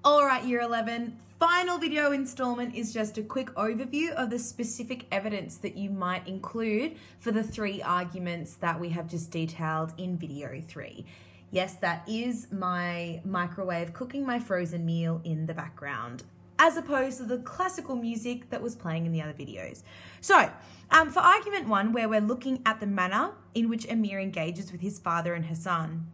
All right, Year 11, final video installment is just a quick overview of the specific evidence that you might include for the 3 arguments that we have just detailed in video 3. Yes, that is my microwave cooking my frozen meal in the background, as opposed to the classical music that was playing in the other videos. So, for argument 1, where we're looking at the manner in which Amir engages with his father and Hassan,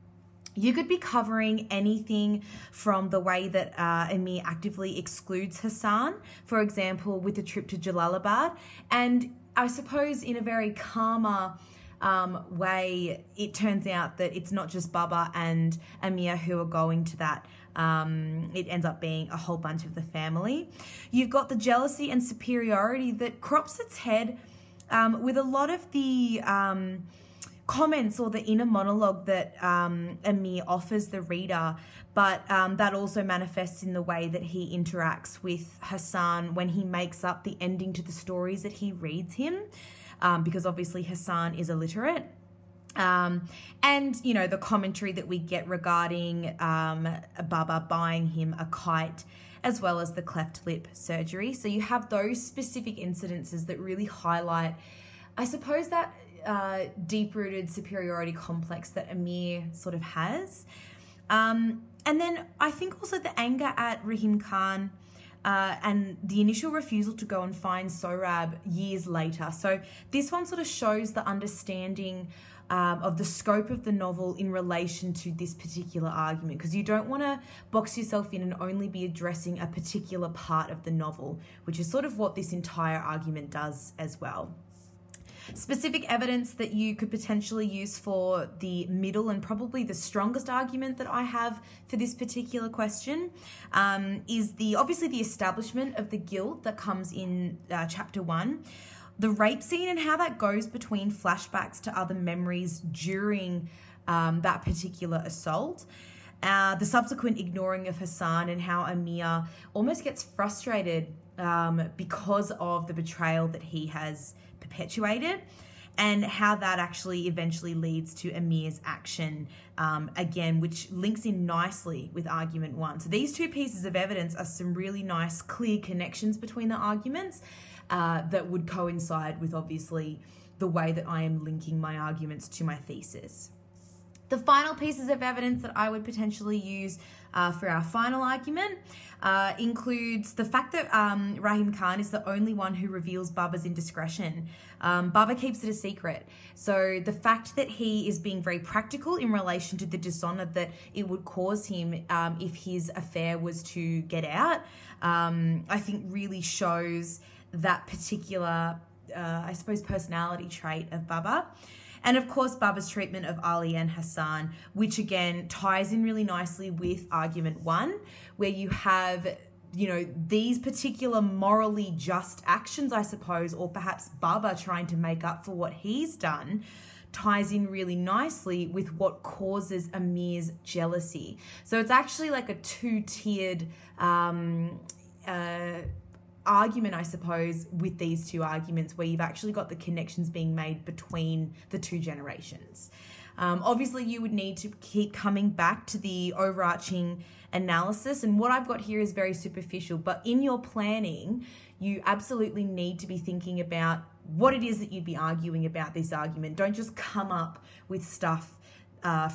you could be covering anything from the way that Amir actively excludes Hassan, for example, with the trip to Jalalabad, and I suppose in a very calmer way, it turns out that it's not just Baba and Amir who are going to that. It ends up being a whole bunch of the family. You've got the jealousy and superiority that crops its head with a lot of the comments or the inner monologue that Amir offers the reader, but that also manifests in the way that he interacts with Hassan when he makes up the ending to the stories that he reads him, because obviously Hassan is illiterate. And, you know, the commentary that we get regarding Baba buying him a kite, as well as the cleft lip surgery. So you have those specific incidences that really highlight, I suppose, that deep-rooted superiority complex that Amir sort of has. And then I think also the anger at Rahim Khan and the initial refusal to go and find Sohrab years later. So this one sort of shows the understanding of the scope of the novel in relation to this particular argument, because you don't want to box yourself in and only be addressing a particular part of the novel, which is sort of what this entire argument does as well. Specific evidence that you could potentially use for the middle and probably the strongest argument that I have for this particular question is obviously the establishment of the guilt that comes in chapter 1. The rape scene and how that goes between flashbacks to other memories during that particular assault. The subsequent ignoring of Hassan and how Amir almost gets frustrated because of the betrayal that he has perpetuated, and how that actually eventually leads to Amir's action, again, which links in nicely with argument 1. So these 2 pieces of evidence are some really nice, clear connections between the arguments that would coincide with, obviously, the way that I am linking my arguments to my thesis. The final pieces of evidence that I would potentially use for our final argument includes the fact that Rahim Khan is the only one who reveals Baba's indiscretion. Baba keeps it a secret. So the fact that he is being very practical in relation to the dishonor that it would cause him if his affair was to get out, I think really shows that particular, I suppose, personality trait of Baba. And of course, Baba's treatment of Ali and Hassan, which again ties in really nicely with argument 1, where you have, you know, these particular morally just actions, I suppose, or perhaps Baba trying to make up for what he's done, ties in really nicely with what causes Amir's jealousy. So it's actually like a 2-tiered argument, I suppose, with these 2 arguments, where you've actually got the connections being made between the 2 generations. Obviously, you would need to keep coming back to the overarching analysis, and what I've got here is very superficial, but in your planning, you absolutely need to be thinking about what it is that you'd be arguing about this argument. Don't just come up with stuff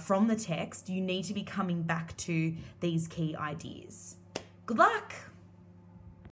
from the text. You need to be coming back to these key ideas. Good luck!